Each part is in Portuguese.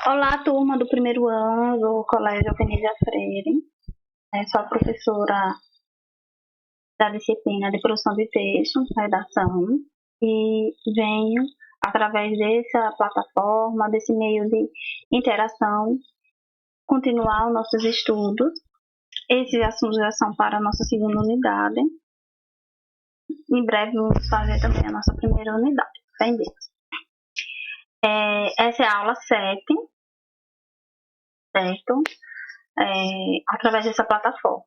Olá, turma do primeiro ano do Colégio Avenida Freire. Sou a professora da disciplina de produção de texto, redação, e venho, através dessa plataforma, desse meio de interação, continuar os nossos estudos. Esses assuntos já são para a nossa segunda unidade. Em breve vamos fazer também a nossa primeira unidade. Fé em Deus. Essa é a aula 7, certo? Através dessa plataforma.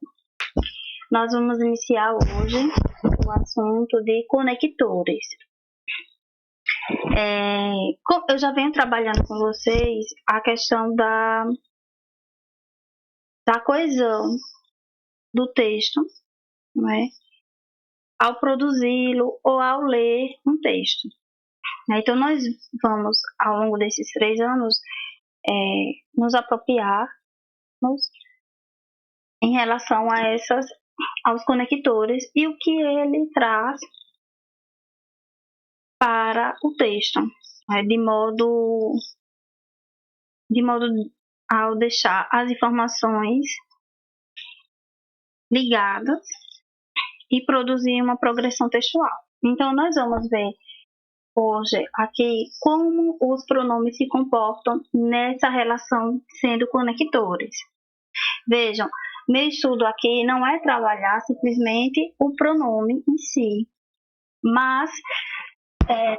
Nós vamos iniciar hoje o assunto de conectores. Eu já venho trabalhando com vocês a questão da coesão do texto, né, ao produzi-lo ou ao ler um texto. Então, nós vamos, ao longo desses 3 anos, nos apropriar em relação aos conectores e o que ele traz para o texto, de modo ao deixar as informações ligadas e produzir uma progressão textual. Então, nós vamos ver hoje aqui como os pronomes se comportam nessa relação sendo conectores. Vejam, meu estudo aqui não é trabalhar simplesmente o pronome em si, mas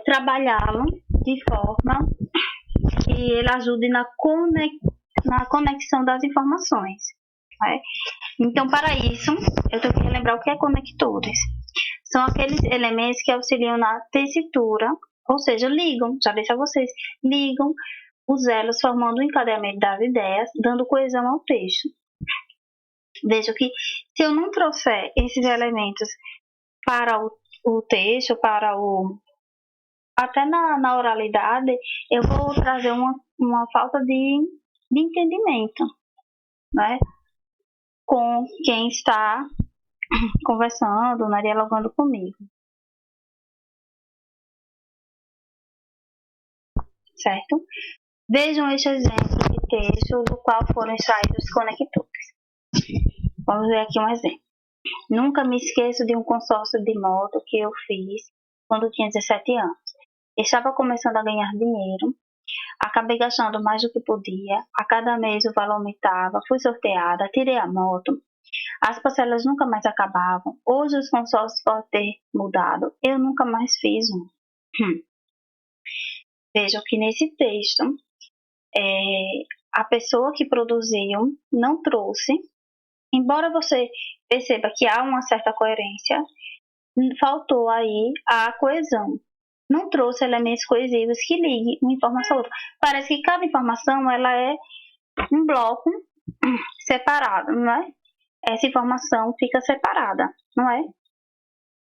trabalhá-lo de forma que ele ajude na conexão das informações. Né? Então, para isso, eu tenho que lembrar o que é conectores. São aqueles elementos que auxiliam na tessitura, ou seja, ligam, já disse a vocês, ligam os elos formando o encadeamento das ideias, dando coesão ao texto. Veja que se eu não trouxer esses elementos para o texto, até na oralidade, eu vou trazer uma falta de entendimento, né, com quem está conversando, né, dialogando comigo. Certo? Vejam este exemplo de texto do qual foram extraídos os conectores. Vamos ver aqui um exemplo. Nunca me esqueço de um consórcio de moto que eu fiz quando tinha 17 anos. Estava começando a ganhar dinheiro, acabei gastando mais do que podia, a cada mês o valor aumentava, fui sorteada, tirei a moto, as parcelas nunca mais acabavam, hoje os consórcios podem ter mudado, eu nunca mais fiz um. Vejam que nesse texto, a pessoa que produziu não trouxe, embora você perceba que há uma certa coerência, faltou aí a coesão. Não trouxe elementos coesivos que liguem uma informação a outra. Parece que cada informação ela é um bloco separado, não é? Essa informação fica separada, não é?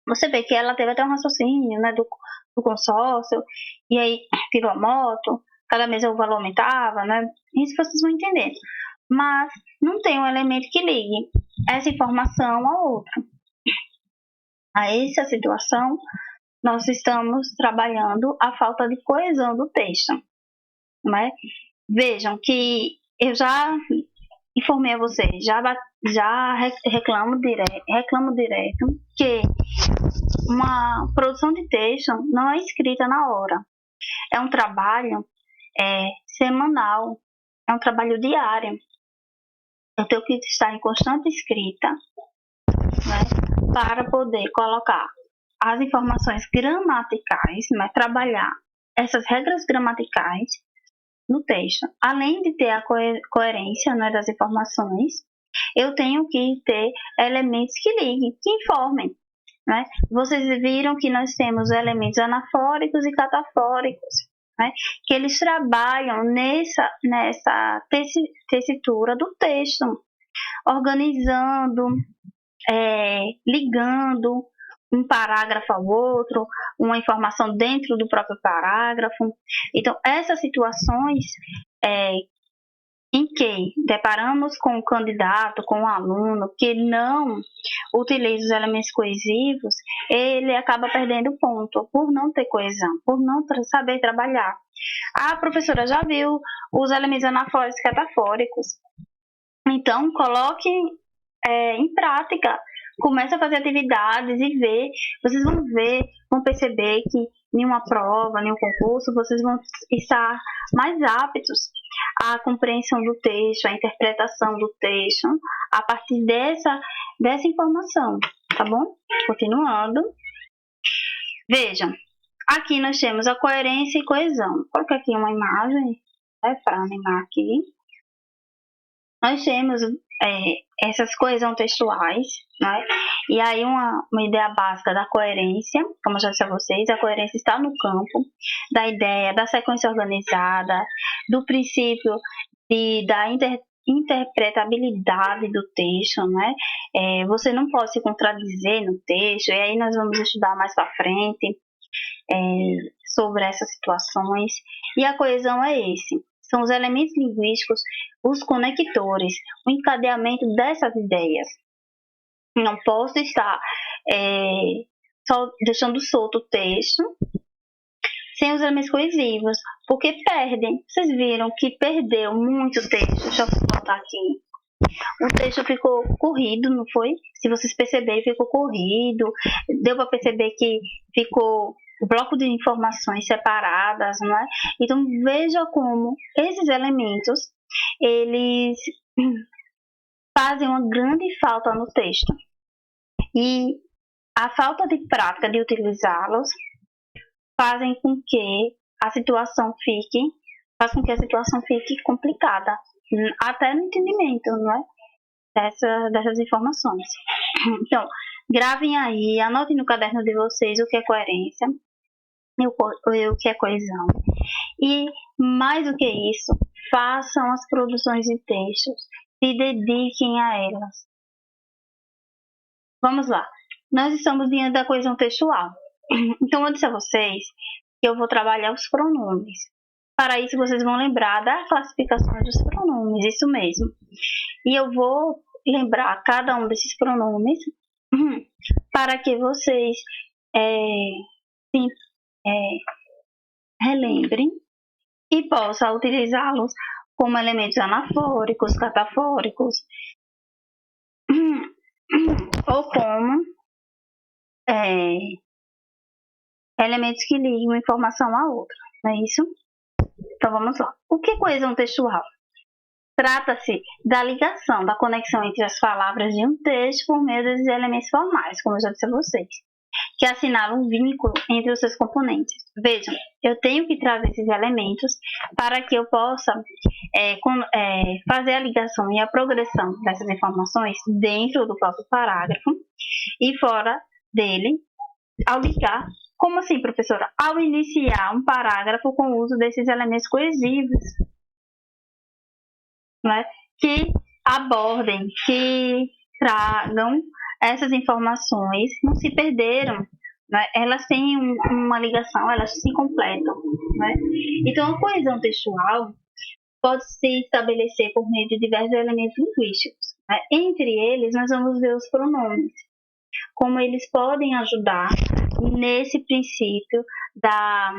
Você vê que ela teve até um raciocínio, né, do consórcio, e aí tirou a moto, cada mês o valor aumentava, né? Isso vocês vão entender. Mas não tem um elemento que ligue essa informação a outra. A essa situação, nós estamos trabalhando a falta de coesão do texto. Né? Vejam que eu já informei a vocês, já reclamo direto que uma produção de texto não é escrita na hora. É um trabalho semanal, é um trabalho diário. Eu tenho que estar em constante escrita, né, para poder colocar as informações gramaticais, né, trabalhar essas regras gramaticais no texto. Além de ter a coerência, né, das informações, eu tenho que ter elementos que liguem, que informem. Né? Vocês viram que nós temos elementos anafóricos e catafóricos, né, que eles trabalham nessa tessitura do texto, organizando, ligando um parágrafo ao outro, uma informação dentro do próprio parágrafo. Então, essas situações em que deparamos com o candidato, com o aluno que não utiliza os elementos coesivos, ele acaba perdendo ponto por não ter coesão, por não saber trabalhar. A professora já viu os elementos anafóricos e catafóricos. Então, coloque em prática. Comece a fazer atividades e ver. Vocês vão perceber que em uma prova, em um concurso, vocês vão estar mais aptos à compreensão do texto, à interpretação do texto, a partir dessa informação, tá bom? Continuando. Vejam, aqui nós temos a coerência e coesão. Vou colocar aqui uma imagem, para animar aqui. Nós temos essas coesão textuais, né? E aí uma ideia básica da coerência, como eu já disse a vocês, a coerência está no campo da ideia, da sequência organizada, do princípio da interpretabilidade do texto, né? Você não pode se contradizer no texto, e aí nós vamos estudar mais para frente sobre essas situações. E a coesão é esse. São os elementos linguísticos, os conectores, o encadeamento dessas ideias. Não posso estar só deixando solto o texto sem os elementos coesivos, porque perdem. Vocês viram que perdeu muito texto. Deixa eu botar aqui. O texto ficou corrido, não foi? Se vocês perceberem, ficou corrido. Deu para perceber que ficou bloco de informações separadas, não é? Então, veja como esses elementos, eles fazem uma grande falta no texto. E a falta de prática de utilizá-los fazem com que a situação fique complicada, até no entendimento, não é? Dessas informações. Então, gravem aí, anotem no caderno de vocês o que é coerência e o que é coesão. E, mais do que isso, façam as produções de textos, se dediquem a elas. Vamos lá. Nós estamos diante da coesão textual. Então, eu disse a vocês que eu vou trabalhar os pronomes. Para isso, vocês vão lembrar da classificação dos pronomes, isso mesmo. E eu vou lembrar cada um desses pronomes para que vocês relembrem e possam utilizá-los como elementos anafóricos, catafóricos, ou como elementos que ligam uma informação a outra, não é isso? Então vamos lá. O que é coesão textual? Trata-se da ligação, da conexão entre as palavras de um texto por meio desses elementos formais, como eu já disse a vocês, que assinalam um vínculo entre os seus componentes. Vejam, eu tenho que trazer esses elementos para que eu possa fazer a ligação e a progressão dessas informações dentro do próprio parágrafo e fora dele, ao ligar. Como assim, professora? Ao iniciar um parágrafo com o uso desses elementos coesivos, né? Que abordem, que tragam essas informações, não se perderam, né? Elas têm uma ligação, elas se completam, né? Então, a coesão textual pode se estabelecer por meio de diversos elementos linguísticos, né? Entre eles, nós vamos ver os pronomes, como eles podem ajudar nesse princípio da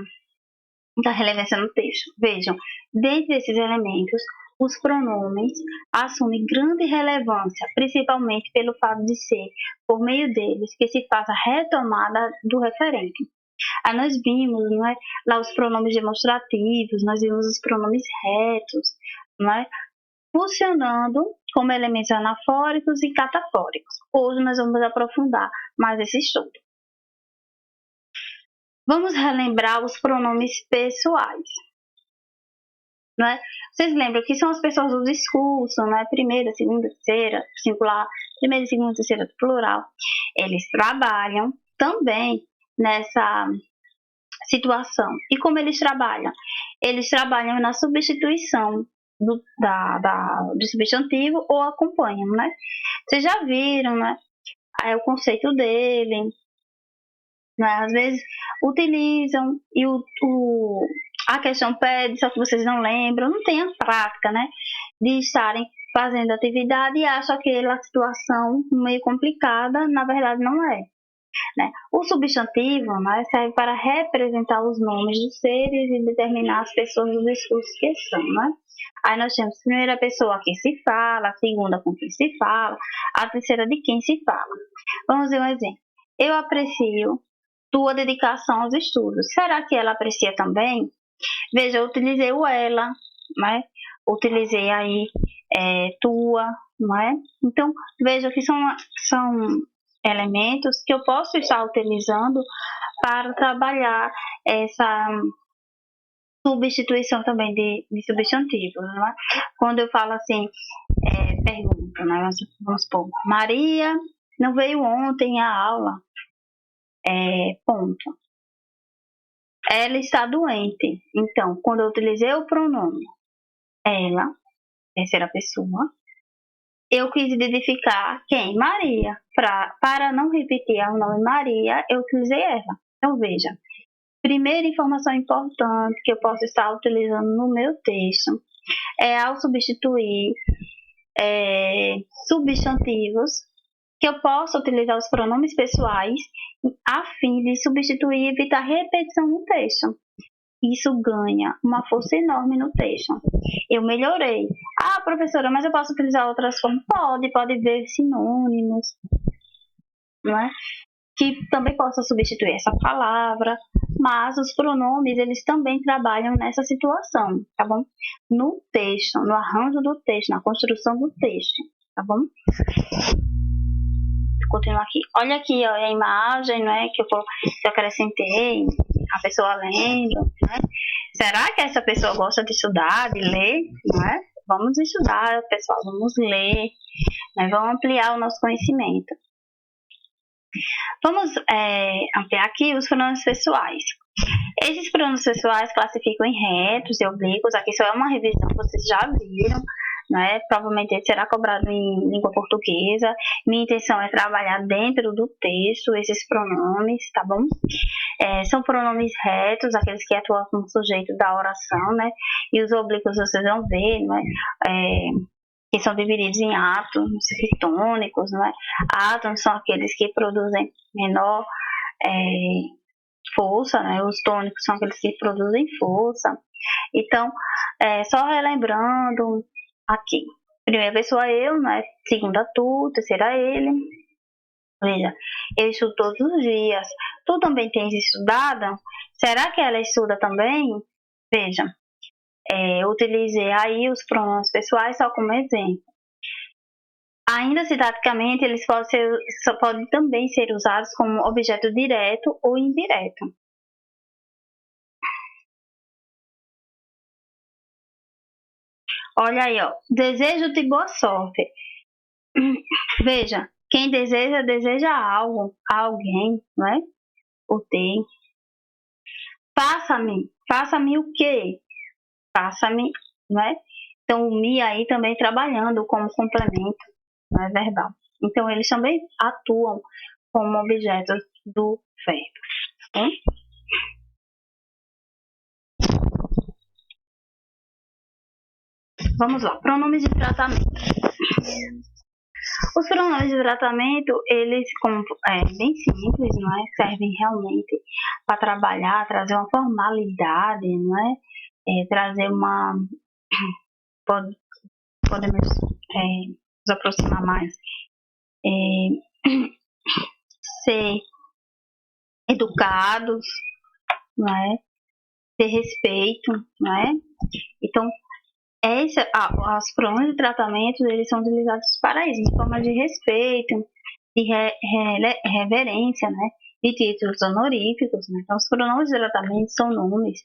relevância no texto. Vejam, dentre esses elementos, os pronomes assumem grande relevância, principalmente pelo fato de ser por meio deles que se faz a retomada do referente. Aí nós vimos, não é, lá os pronomes demonstrativos, nós vimos os pronomes retos, não é, funcionando como elementos anafóricos e catafóricos. Hoje nós vamos aprofundar mais esse estudo. Vamos relembrar os pronomes pessoais. Né? Vocês lembram que são as pessoas do discurso, né? Primeira, segunda, terceira, singular, primeira, segunda, terceira, plural. Eles trabalham também nessa situação. E como eles trabalham? Eles trabalham na substituição do substantivo ou acompanham, né? Vocês já viram, né? O conceito dele, né? Às vezes utilizam e a questão pede, só que vocês não lembram, não tem a prática, né? de estarem fazendo atividade e acham aquela situação meio complicada, na verdade não é. Né? O substantivo, né, serve para representar os nomes dos seres e determinar as pessoas dos discursos que são. Né? Aí nós temos a primeira pessoa a quem se fala, a segunda com quem se fala, a terceira de quem se fala. Vamos ver um exemplo. Eu aprecio tua dedicação aos estudos. Será que ela aprecia também? Veja, eu utilizei o ela, né? Utilizei aí tua, não é? Então, veja que são elementos que eu posso estar utilizando para trabalhar essa substituição também de substantivos, não é? Quando eu falo assim, pergunta, né? Vamos supor, Maria não veio ontem à aula, ponto. Ela está doente. Então, quando eu utilizei o pronome ela, terceira pessoa, eu quis identificar quem? Maria. Para não repetir o nome Maria, eu utilizei ela. Então, veja. Primeira informação importante que eu posso estar utilizando no meu texto é ao substituir substantivos, que eu posso utilizar os pronomes pessoais a fim de substituir e evitar repetição no texto. Isso ganha uma força enorme no texto. Eu melhorei. Ah, professora, mas eu posso utilizar outras formas? Pode ver sinônimos, não é? Que também possa substituir essa palavra, mas os pronomes, eles também trabalham nessa situação, tá bom? No texto, no arranjo do texto, na construção do texto, tá bom? Vou continuar aqui. Olha aqui, ó, a imagem, né, que eu acrescentei, a pessoa lendo, né? Será que essa pessoa gosta de estudar, de ler, né? Vamos estudar, pessoal, vamos ler, né? Vamos ampliar o nosso conhecimento. Vamos ampliar aqui os pronomes pessoais. Esses pronomes pessoais classificam em retos e oblíquos. Aqui só é uma revisão, vocês já viram, né? Provavelmente será cobrado em língua portuguesa. Minha intenção é trabalhar dentro do texto esses pronomes, tá bom? São pronomes retos, aqueles que atuam como sujeito da oração, né? E os oblíquos vocês vão ver, né? Que são divididos em átomos tônicos, né? Átomos são aqueles que produzem menor força, né? Os tônicos são aqueles que produzem força. Então, só relembrando aqui. Primeira pessoa eu, né? Segunda tu, terceira ele. Veja, eu estudo todos os dias. Tu também tens estudado? Será que ela estuda também? Veja, eu utilizei aí os pronomes pessoais só como exemplo. Ainda sintaticamente, eles podem também ser usados como objeto direto ou indireto. Olha aí, ó. Desejo-te boa sorte. Veja, quem deseja algo, a alguém, não é? O tem. Faça-me o quê? Faça-me, não é? Então, o me aí também trabalhando como complemento, não é verbal. Então, eles também atuam como objetos do verbo. Tá? Vamos lá, pronomes de tratamento. Os pronomes de tratamento, eles, como bem simples, não é? Servem realmente para trabalhar, trazer uma formalidade, não é? Trazer uma... Podemos nos aproximar mais. Ser educados, não é? Ter respeito, não é? Então, os pronomes de tratamento, eles são utilizados para isso, de forma de respeito, de reverência, né? De títulos honoríficos, né? Então, os pronomes de tratamento são nomes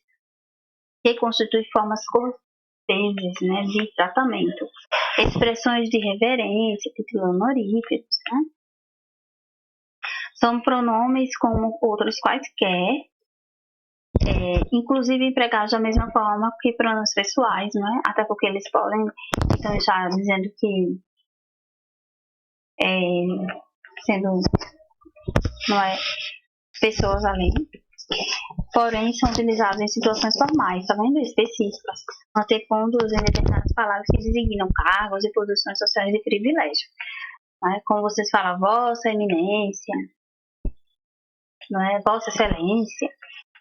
que constituem formas corteses, né? De tratamento. Expressões de reverência, títulos honoríficos, né? São pronomes como outros quaisquer, inclusive empregados da mesma forma que pronomes pessoais, né? Até porque eles podem então estar dizendo que sendo, não é, pessoas além, porém são utilizados em situações formais, tá vendo? Específicas, antepondo-os em determinadas palavras que designam cargos e posições sociais de privilégio. Né? Como vocês falam, Vossa Eminência, não é? Vossa Excelência.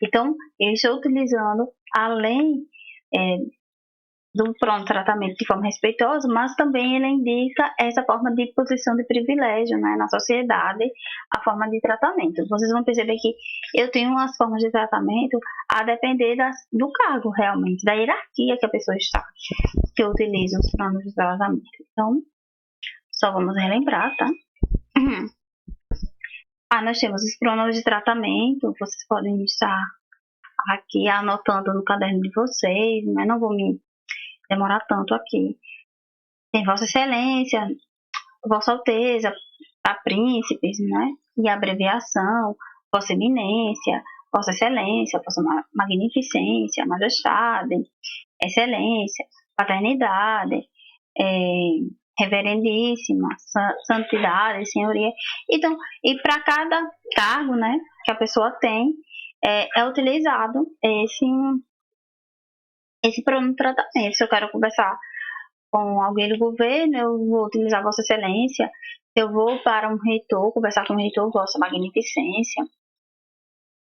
Então, eu estou utilizando, além do pronto tratamento de forma respeitosa, mas também ele indica essa forma de posição de privilégio, né, na sociedade, a forma de tratamento. Vocês vão perceber que eu tenho umas formas de tratamento a depender do cargo, realmente, da hierarquia que a pessoa está, que eu utilizo os pronomes de tratamento. Então, só vamos relembrar, tá? Nós temos os pronomes de tratamento, vocês podem estar aqui anotando no caderno de vocês, mas não vou me demorar tanto aqui. Tem Vossa Excelência, Vossa Alteza, a Príncipes, né? E a abreviação, Vossa Eminência, Vossa Excelência, Vossa Magnificência, Majestade, Excelência, Paternidade, Reverendíssima, Santidade, Senhoria. Então, e para cada cargo, né, que a pessoa tem, é utilizado esse pronome de tratamento. Se eu quero conversar com alguém do governo, eu vou utilizar Vossa Excelência. Se eu vou para um reitor, conversar com o reitor, Vossa Magnificência.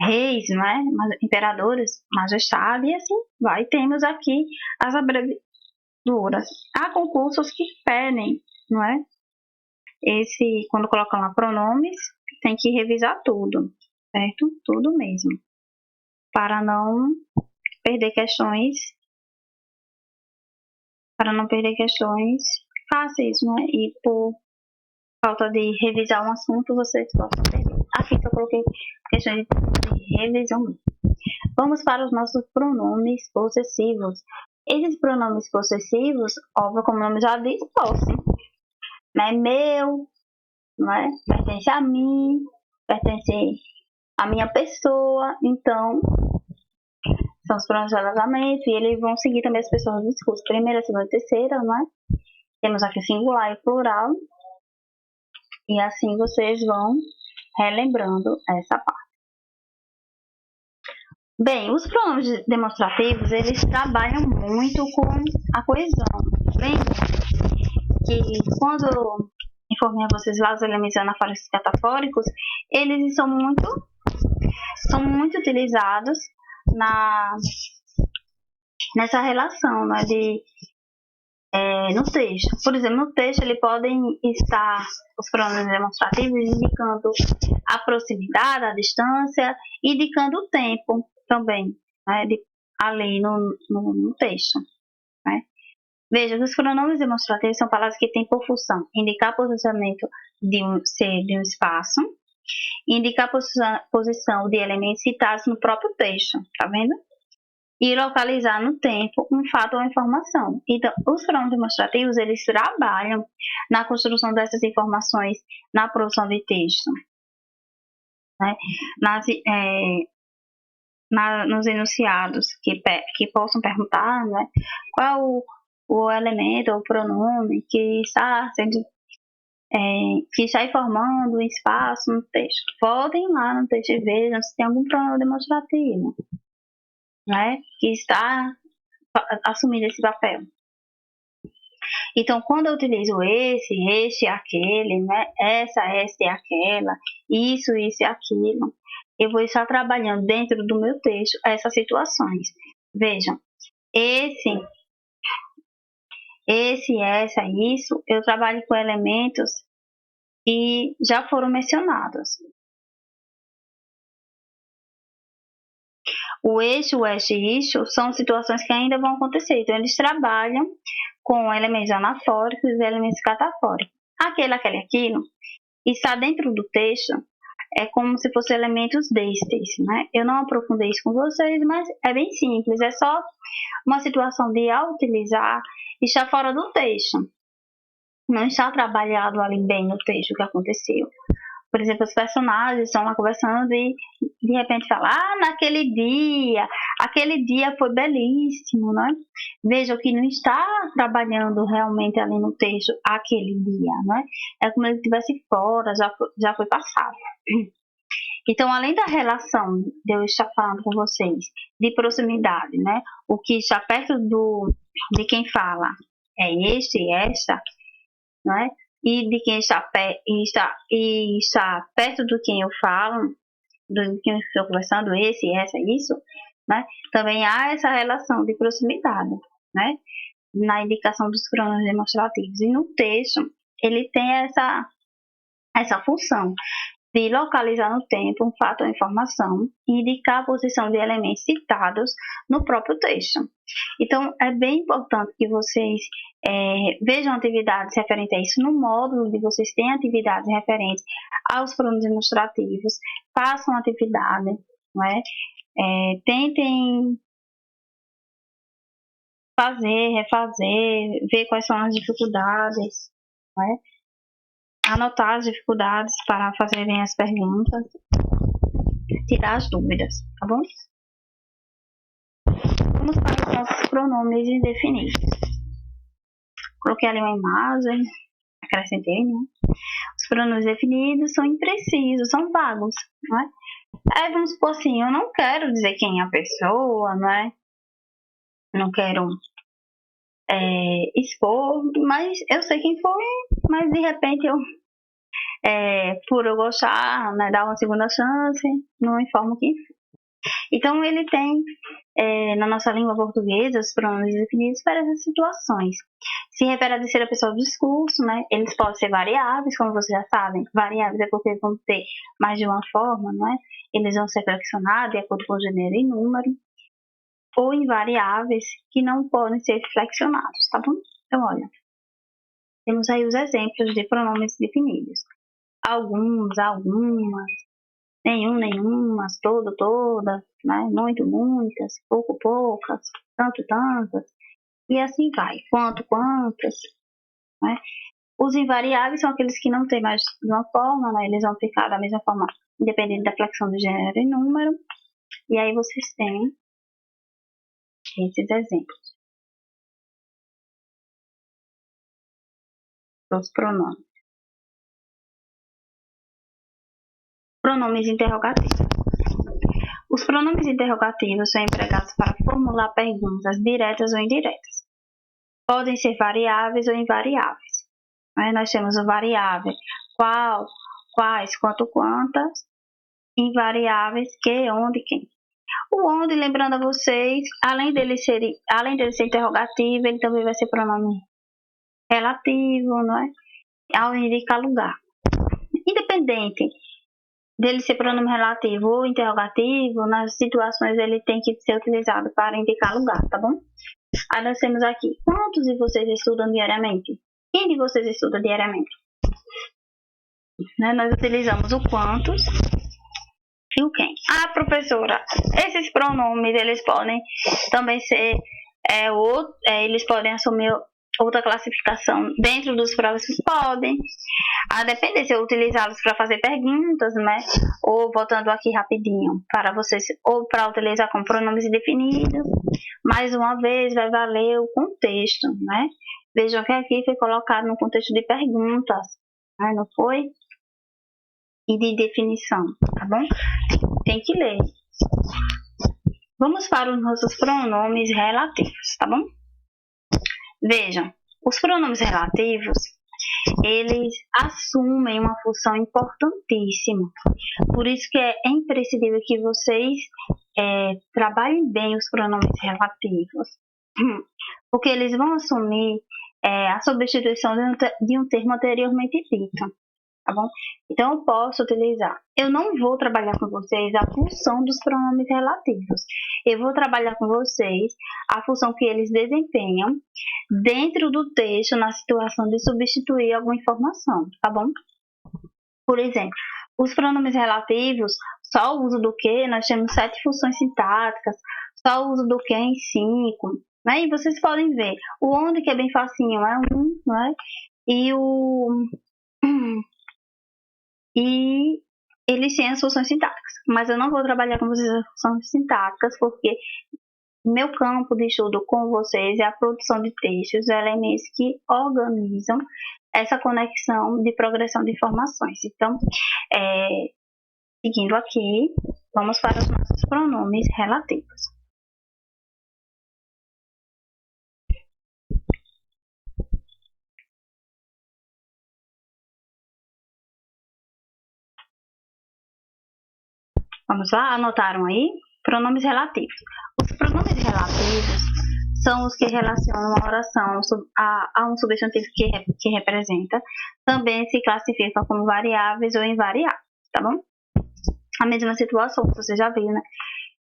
Reis, né? Imperadores, Majestade, e assim vai. Temos aqui as abreviaturas. Há concursos que pedem, não é? Quando colocam lá pronomes, tem que revisar tudo, certo? Tudo mesmo. Para não perder questões fáceis, né? E por falta de revisar um assunto, vocês possam perder. Aqui eu coloquei questões de revisão. Vamos para os nossos pronomes possessivos. Esses pronomes possessivos, óbvio, como o nome já diz, posse. Não é meu, não é? Pertence a mim, pertence à minha pessoa. Então, são os pronomes de alargamento e eles vão seguir também as pessoas do discurso. Primeira, segunda e terceira, não é? Temos aqui singular e plural. E assim vocês vão relembrando essa parte. Bem, os pronomes demonstrativos, eles trabalham muito com a coesão. Lembra que quando eu informei a vocês lá os elementos anafóricos e catafóricos, eles são muito utilizados nessa relação, né, no texto. Por exemplo, no texto ele podem estar os pronomes demonstrativos indicando a proximidade, a distância, indicando o tempo também, né, ali no texto. Né? Veja que os pronomes demonstrativos são palavras que têm por função indicar posicionamento de um ser de um espaço, indicar posição de elementos citados no próprio texto, tá vendo? E localizar no tempo um fato ou informação. Então, os pronomes demonstrativos, eles trabalham na construção dessas informações na produção de texto. Né? Nos enunciados que possam perguntar, né, qual o elemento ou pronome que está informando um espaço no texto. Voltem lá no texto e vejam se tem algum pronome demonstrativo, né, que está assumindo esse papel. Então, quando eu utilizo este, aquele, né, essa e aquela, isso e aquilo, eu vou estar trabalhando dentro do meu texto essas situações. Vejam, essa, isso, eu trabalho com elementos que já foram mencionados. O eixo, e isso são situações que ainda vão acontecer. Então, eles trabalham com elementos anafóricos e elementos catafóricos. Aquele, aquilo, está dentro do texto, é como se fossem elementos destes, né? Eu não aprofundei isso com vocês, mas é bem simples. É só uma situação de, ao utilizar, está fora do texto. Não está trabalhado ali bem no texto o que aconteceu. Por exemplo, os personagens estão lá conversando e de repente falam, aquele dia foi belíssimo, né? Vejam que não está trabalhando realmente ali no texto aquele dia, né? É como se ele estivesse fora, já foi passado. Então, além da relação de eu estar falando com vocês, de proximidade, né? O que está perto de quem fala é este e esta, né? E de quem está perto do quem eu falo, do que eu estou conversando, esse, essa, isso, né? Também há essa relação de proximidade, né? Na indicação dos pronomes demonstrativos. E no texto, ele tem essa função de localizar no tempo um fato ou informação e indicar a posição de elementos citados no próprio texto. Então, é bem importante que vocês vejam atividades referentes a isso no módulo de vocês têm atividades referentes aos pronomes demonstrativos, façam atividade, né? Tentem fazer, refazer, ver quais são as dificuldades, né? Anotar as dificuldades para fazerem as perguntas, tirar as dúvidas, tá bom? Vamos para os nossos pronomes indefinidos. Coloquei ali uma imagem, acrescentei, né? Os pronomes definidos são imprecisos, são vagos, não é? Aí vamos supor assim, eu não quero dizer quem é a pessoa, não é? Não quero expor, mas eu sei quem foi, mas de repente eu, por eu gostar, né, dar uma segunda chance, não informo quem foi. Então ele tem, na nossa língua portuguesa, os pronomes definidos para essas situações. Se refere à terceira pessoa do discurso, né? Eles podem ser variáveis, como vocês já sabem. Variáveis é porque eles vão ter mais de uma forma, não é? Eles vão ser flexionados de acordo com o gênero e número. Ou invariáveis, que não podem ser flexionados, tá bom? Então, olha, temos aí os exemplos de pronomes definidos. Alguns, algumas, nenhum, nenhumas, todo, todas, né? Muito, muitas, pouco, poucas, tanto, tantas, e assim vai. Quanto, quantas, né? Os invariáveis são aqueles que não têm mais de uma forma, né? Eles vão ficar da mesma forma, independente da flexão do gênero e número. E aí vocês têm esses exemplos dos pronomes. Pronomes interrogativos. Os pronomes interrogativos são empregados para formular perguntas diretas ou indiretas. Podem ser variáveis ou invariáveis. Aí nós temos o variável qual, quais, quanto, quantas. Invariáveis que, onde, quem. O onde, lembrando a vocês, além dele ser interrogativo, ele também vai ser pronome relativo, não é? Ao indicar lugar. Independente dele ser pronome relativo ou interrogativo, nas situações ele tem que ser utilizado para indicar lugar, tá bom? Aí nós temos aqui, quantos de vocês estudam diariamente? Quem de vocês estuda diariamente? Né? Nós utilizamos o quantos e o quem. Ah, professora, esses pronomes, eles podem também ser, eles podem assumir outra classificação dentro dos próximos? Podem. A depender se eu utilizá-los para fazer perguntas, né? Ou voltando aqui rapidinho, para vocês, ou para utilizar com pronomes indefinidos. Mais uma vez, vai valer o contexto, né? Vejam que aqui foi colocado no contexto de perguntas, né? Não foi? E de definição, tá bom? Tem que ler. Vamos para os nossos pronomes relativos, tá bom? Vejam, os pronomes relativos, eles assumem uma função importantíssima. Por isso que é imprescindível que vocês trabalhem bem os pronomes relativos. Porque eles vão assumir a substituição de um termo anteriormente dito. Tá bom? Então, eu posso utilizar. Eu não vou trabalhar com vocês a função dos pronomes relativos. Eu vou trabalhar com vocês a função que eles desempenham dentro do texto na situação de substituir alguma informação, tá bom? Por exemplo, os pronomes relativos, só o uso do que, nós temos 7 funções sintáticas, só o uso do que em 5, né? E vocês podem ver, o onde que é bem facinho é 1, né? E eles têm as funções sintáticas, mas eu não vou trabalhar com vocês as funções sintáticas, porque meu campo de estudo com vocês é a produção de textos, elementos que organizam essa conexão de progressão de informações. Então, Seguindo aqui, vamos para os nossos pronomes relativos. Vamos lá? Anotaram aí? Pronomes relativos. Os pronomes relativos são os que relacionam a oração a um substantivo que representa. Também se classificam como variáveis ou invariáveis, tá bom? A mesma situação que você já viu, né?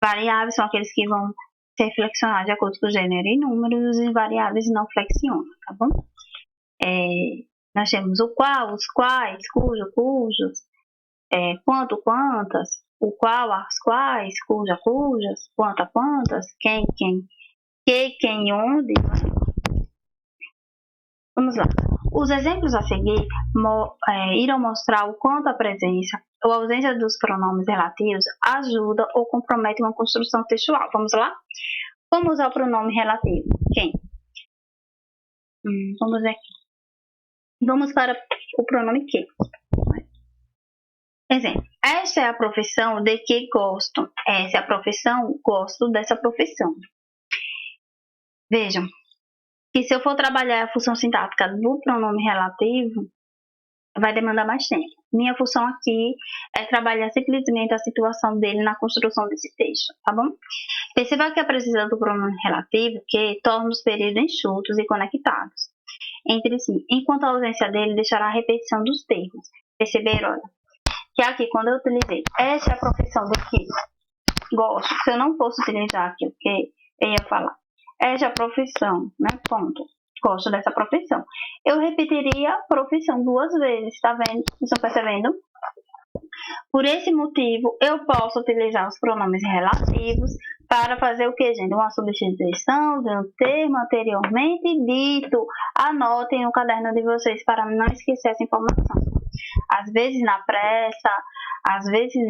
Variáveis são aqueles que vão ser flexionados de acordo com o gênero e número, e os invariáveis não flexionam, tá bom? Nós temos o qual, os quais, cujo, cujos, quanto, quantas, o qual, as quais, cuja, cujas, quanta, quantas, quem, que, quem, onde. Vamos lá. Os exemplos a seguir irão mostrar o quanto a presença ou ausência dos pronomes relativos ajuda ou compromete uma construção textual. Vamos lá? Como usar o pronome relativo? Quem? Vamos ver aqui. Vamos para o pronome que. Exemplo. Esta é a profissão de que gosto. Essa é a profissão, gosto dessa profissão. Vejam que se eu for trabalhar a função sintática do pronome relativo, vai demandar mais tempo. Minha função aqui é trabalhar simplesmente a situação dele na construção desse texto, tá bom? Perceba que a precisão do pronome relativo que torna os períodos enxutos e conectados entre si, enquanto a ausência dele deixará a repetição dos termos. Perceberam? Olha, que aqui quando eu utilizei essa é a profissão do que gosto, se eu não fosse utilizar aqui o que eu ia falar, essa é a profissão, né? Ponto. Gosto dessa profissão. Eu repetiria a profissão 2 vezes, tá vendo? Estão percebendo? Por esse motivo, eu posso utilizar os pronomes relativos para fazer o que, gente? Uma substituição de um termo anteriormente dito. Anotem no caderno de vocês para não esquecer essa informação. Às vezes na pressa, às vezes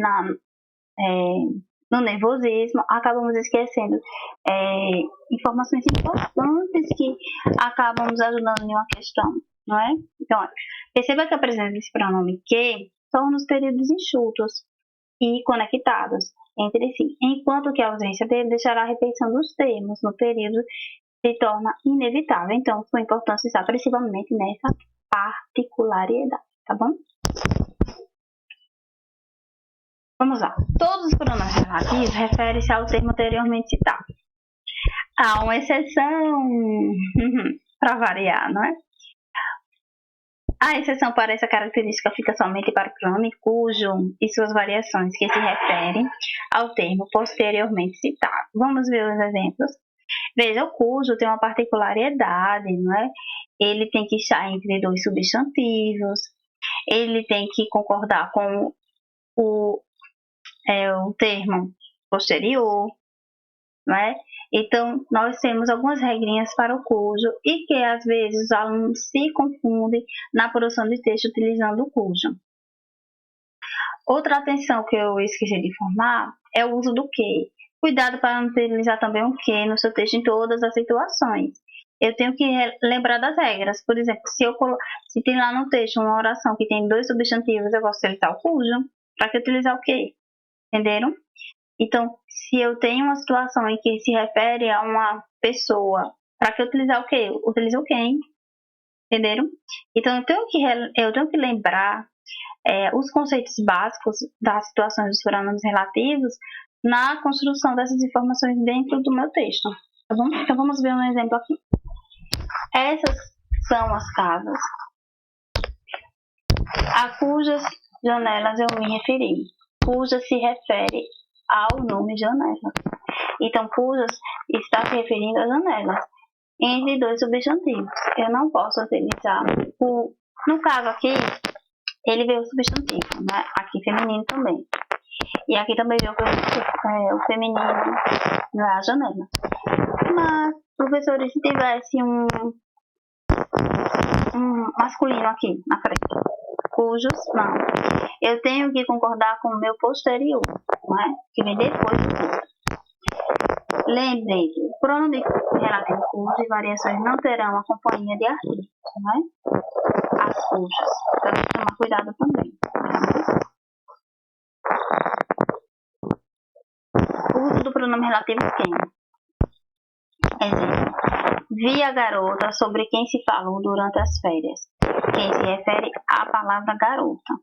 no nervosismo, acabamos esquecendo informações importantes que acabam nos ajudando em uma questão, não é? Então, olha, perceba que a presença desse pronome que torna os períodos enxutos e conectados entre si, enquanto que a ausência dele deixará a repetição dos termos no período se torna inevitável. Então, sua importância está principalmente nessa particularidade, tá bom? Vamos lá. Todos os pronomes relativos referem-se ao termo anteriormente citado. Há uma exceção para variar, não é? A exceção para essa característica fica somente para o pronome cujo e suas variações que se referem ao termo posteriormente citado. Vamos ver os exemplos. Veja, o cujo tem uma particularidade, não é? Ele tem que estar entre 2 substantivos, ele tem que concordar com o termo posterior, não é? Então, nós temos algumas regrinhas para o cujo e que, às vezes, os alunos se confundem na produção de texto utilizando o cujo. Outra atenção que eu esqueci de informar é o uso do que. Cuidado para não utilizar também o que no seu texto em todas as situações. Eu tenho que lembrar das regras. Por exemplo, se tem lá no texto uma oração que tem 2 substantivos, eu gosto de utilizar o cujo. Para que utilizar o que? Entenderam? Então, se eu tenho uma situação em que se refere a uma pessoa, para que utilizar o que? Utiliza o quem. Entenderam? Então, eu tenho que lembrar os conceitos básicos das situações dos pronomes relativos na construção dessas informações dentro do meu texto. Tá bom? Então, vamos ver um exemplo aqui. Essas são as casas a cujas janelas eu me referi. Cuja se refere ao nome janela. Então, cujas está se referindo a janelas entre 2 substantivos. Eu não posso utilizar o... No caso aqui, ele veio o substantivo, né? Aqui feminino também. E aqui também veio o feminino na janela. Mas, professores, se tivesse um masculino aqui na frente, cujos não. Eu tenho que concordar com o meu posterior, não é? Que vem depois do cujo. Lembrem que o pronome relativo cujo e variações não terão a companhia de artigos, não é? As cujas. Então, tomar cuidado também. pronomes relativos quem. Exemplo. Vi a garota sobre quem se falou durante as férias. Quem se refere à palavra garota.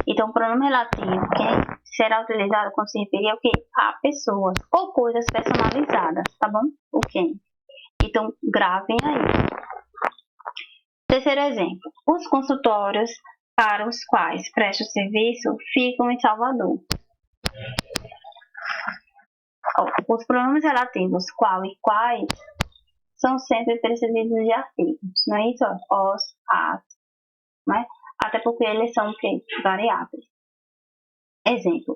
Então, o pronome relativo, quem será utilizado quando se referir ao que? A pessoas ou coisas personalizadas, tá bom? O quem. Então, gravem aí. Terceiro exemplo. Os consultórios para os quais presta o serviço ficam em Salvador. Os pronomes relativos qual e quais são sempre precedidos de artigos, não é isso? Os, as, né? Até porque eles são variáveis. Exemplo.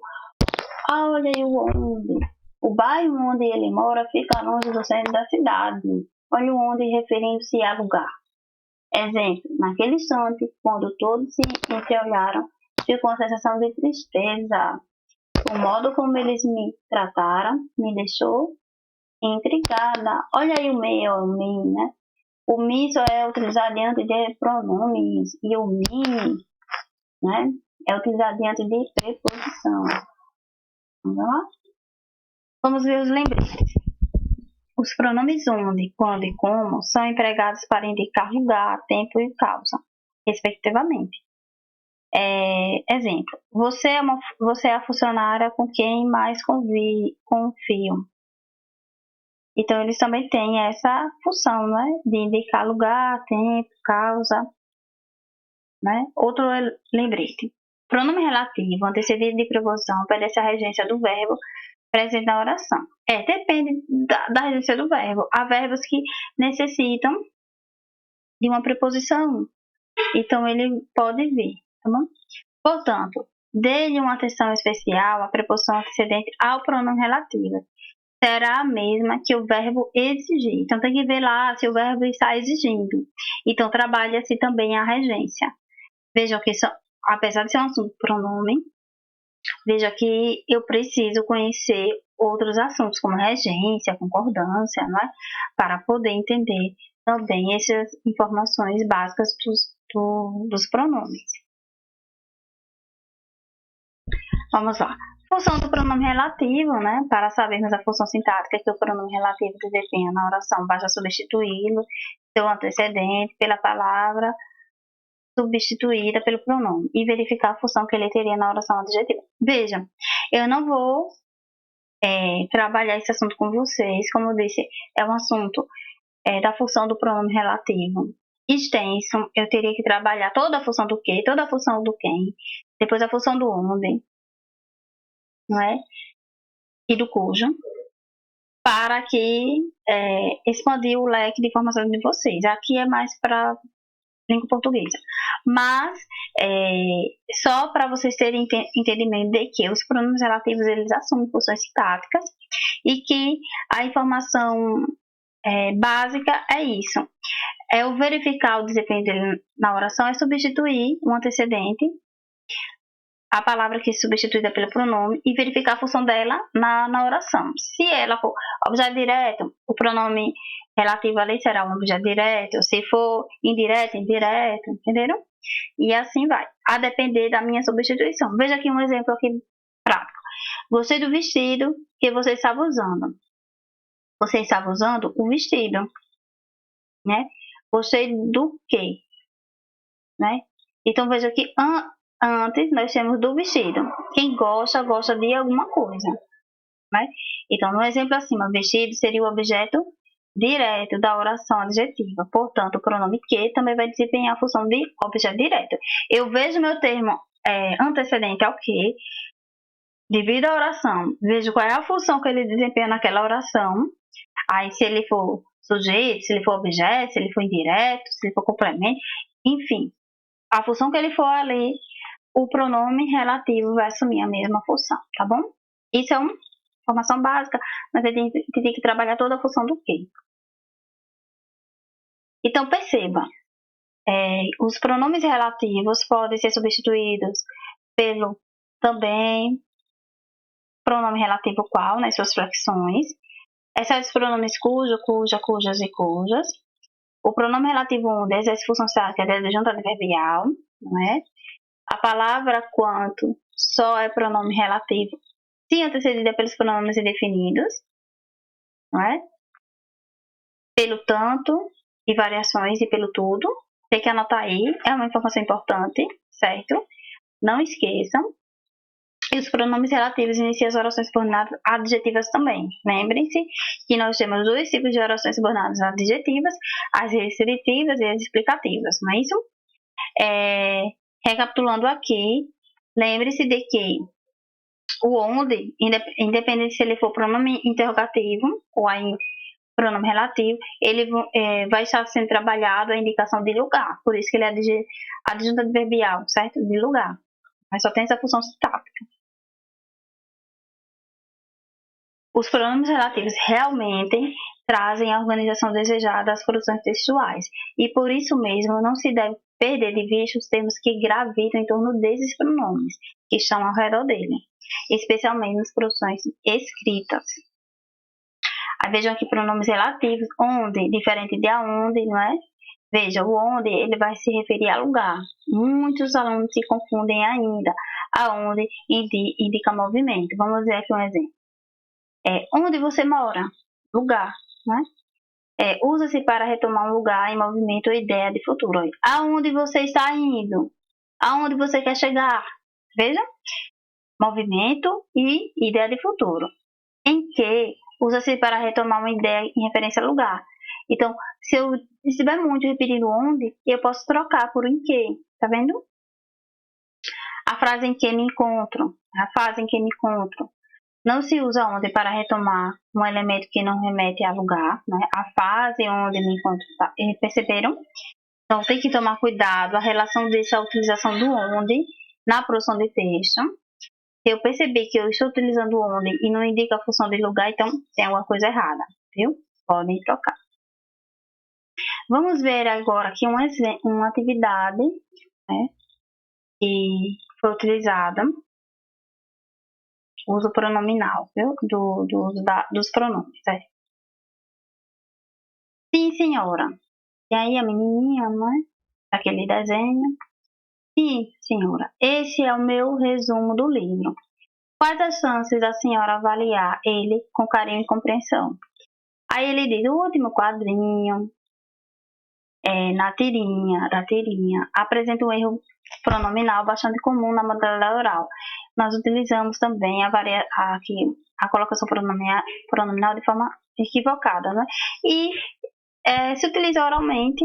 Olha aí onde. O bairro onde ele mora fica longe do centro da cidade. Olha onde referindo-se a lugar. Exemplo. Naquele instante, quando todos se entreolharam, ficou uma sensação de tristeza. O modo como eles me trataram me deixou intrigada. Olha aí o me, o me, né? O me só é utilizado diante de pronomes e o me, né, é utilizado diante de preposição. Vamos lá? Vamos ver os lembretes. Os pronomes onde, quando e como são empregados para indicar lugar, tempo e causa, respectivamente. Exemplo. Você é a funcionária com quem mais confio. Então, eles também têm essa função, né, de indicar lugar, tempo, causa, né? Outro lembrete. Pronome relativo, antecedido de preposição, obedece à regência do verbo presente na oração. Depende da regência do verbo. Há verbos que necessitam de uma preposição. Então, ele pode vir, tá bom? Portanto, dê-lhe uma atenção especial à preposição antecedente ao pronome relativo. Será a mesma que o verbo exigir. Então, tem que ver lá se o verbo está exigindo. Então, trabalha-se também a regência. Veja que, apesar de ser um assunto pronome, veja que eu preciso conhecer outros assuntos, como regência, concordância, não é? Para poder entender também essas informações básicas dos pronomes. Vamos lá. Função do pronome relativo, né? Para sabermos a função sintática que o pronome relativo desempenha na oração, basta substituí-lo, seu antecedente, pela palavra substituída pelo pronome e verificar a função que ele teria na oração adjetiva. Veja, eu não vou trabalhar esse assunto com vocês, como eu disse, é um assunto da função do pronome relativo extenso. Eu teria que trabalhar toda a função do que, toda a função do quem, depois a função do onde, não é? E do cujo, para que expandir o leque de informações de vocês. Aqui é mais para língua portuguesa. Mas, só para vocês terem entendimento de que os pronomes relativos, eles assumem funções sintáticas e que a informação básica é isso. O verificar o desempenho dele na oração é substituir um antecedente, a palavra que é substituída pelo pronome, e verificar a função dela na oração. Se ela for objeto direto, o pronome relativo ali será um objeto direto. Se for indireto, entenderam? E assim vai, a depender da minha substituição. Veja aqui um exemplo aqui prático. Gostei do vestido que você estava usando. Você estava usando o vestido, né? Gostei do quê? Né? Então, veja que antes nós temos do vestido. Quem gosta, gosta de alguma coisa. Né? Então, no exemplo acima, vestido seria o objeto direto da oração adjetiva. Portanto, o pronome que também vai desempenhar a função de objeto direto. Eu vejo meu termo antecedente ao que, devido à oração, vejo qual é a função que ele desempenha naquela oração. Aí, se ele for sujeito, se ele for objeto, se ele for indireto, se ele for complemento, enfim, a função que ele for ali, o pronome relativo vai assumir a mesma função, tá bom? Isso é uma informação básica, mas você tem que trabalhar toda a função do que. Então, perceba, os pronomes relativos podem ser substituídos pelo também pronome relativo qual, nas suas flexões, exceto os pronomes cujo, cuja, cujas e cujas. O pronome relativo onde exerce função sintática de junta adverbial, não é? A palavra quanto só é pronome relativo se antecedida pelos pronomes indefinidos, não é? Pelo tanto e variações e pelo tudo. Tem que anotar aí, é uma informação importante, certo? Não esqueçam. E os pronomes relativos iniciam as orações subordinadas adjetivas também. Lembrem-se que nós temos dois tipos de orações subordinadas adjetivas, as restritivas e as explicativas, não é isso? Recapitulando aqui, lembre-se de que o onde, independente se ele for pronome interrogativo ou aí pronome relativo, ele vai estar sendo trabalhado a indicação de lugar. Por isso que ele é adjunto adverbial, certo? De lugar. Mas só tem essa função sintática. Os pronomes relativos realmente trazem a organização desejada às produções textuais. E por isso mesmo não se deve perder de vista os termos que gravitam em torno desses pronomes, que estão ao redor dele, especialmente nas produções escritas. Aí vejam aqui pronomes relativos, onde, diferente de aonde, não é? Veja, o onde ele vai se referir a lugar. Muitos alunos se confundem ainda. Aonde indica movimento. Vamos ver aqui um exemplo. Onde você mora? Lugar, né? Usa-se para retomar um lugar em movimento ou ideia de futuro. Aonde você está indo? Aonde você quer chegar? Veja, movimento e ideia de futuro. Em que usa-se para retomar uma ideia em referência a lugar. Então, se eu estiver muito repetindo onde, eu posso trocar por em que, tá vendo? A frase em que me encontro, a fase em que me encontro. Não se usa onde para retomar um elemento que não remete a lugar, né? A fase onde me encontro, tá? Perceberam? Então, tem que tomar cuidado a relação dessa utilização do onde na produção de texto. Se eu perceber que eu estou utilizando onde e não indica a função de lugar, então tem alguma coisa errada, viu? Podem trocar. Vamos ver agora aqui uma atividade, né, que foi utilizada, uso pronominal, viu? Dos pronomes, certo? Sim, senhora. E aí a menininha, né? Aquele desenho. Sim, senhora. Esse é o meu resumo do livro. Quais as chances da senhora avaliar ele com carinho e compreensão? Aí ele diz, o último quadrinho, na tirinha, apresenta um erro pronominal bastante comum na modalidade oral. Nós utilizamos também a colocação pronominal de forma equivocada, né? E se utiliza oralmente,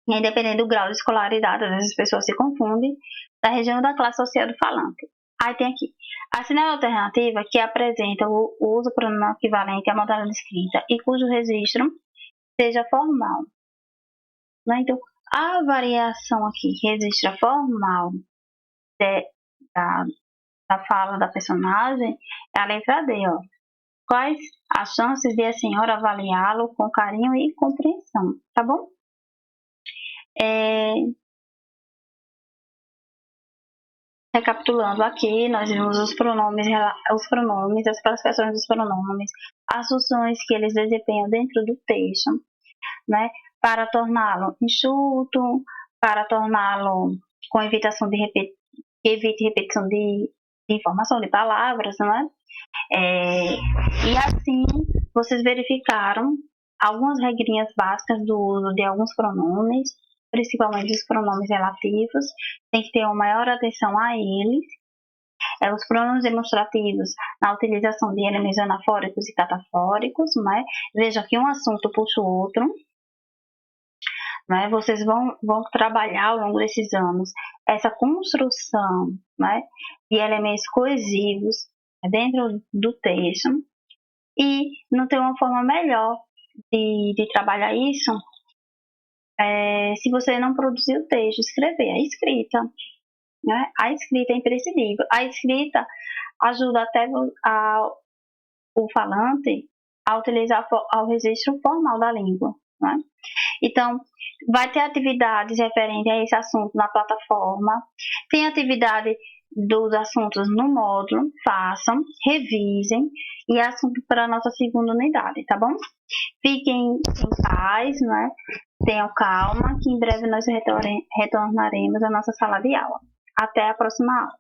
independente do grau de escolaridade, às vezes as pessoas se confundem, da região da classe social do falante. Aí tem aqui, assinale a alternativa que apresenta o uso pronominal equivalente à modalidade escrita e cujo registro seja formal. Né? Então, a variação aqui, registro formal da fala da personagem, é a letra D, ó. Quais as chances de a senhora avaliá-lo com carinho e compreensão, tá bom? Recapitulando aqui, nós vimos os pronomes, as classificações dos pronomes, as funções que eles desempenham dentro do texto, né? Para torná-lo enxuto, para torná-lo com evitação de evite repetição de informação, de palavras, né? E assim, vocês verificaram algumas regrinhas básicas do uso de alguns pronomes, principalmente os pronomes relativos, tem que ter uma maior atenção a eles. Os pronomes demonstrativos na utilização de elementos anafóricos e catafóricos, né? Veja que um assunto puxa o outro. Né? Vocês vão trabalhar ao longo desses anos essa construção, né, de elementos coesivos dentro do texto, e não tem uma forma melhor de trabalhar isso se você não produzir o texto, escrever a escrita. Né? A escrita é imprescindível. A escrita ajuda até o falante a utilizar o registro formal da língua. Né? Então, vai ter atividades referentes a esse assunto na plataforma, tem atividade dos assuntos no módulo, façam, revisem, e é assunto para a nossa segunda unidade, tá bom? Fiquem em paz, né? Tenham calma, que em breve nós retornaremos à nossa sala de aula. Até a próxima aula.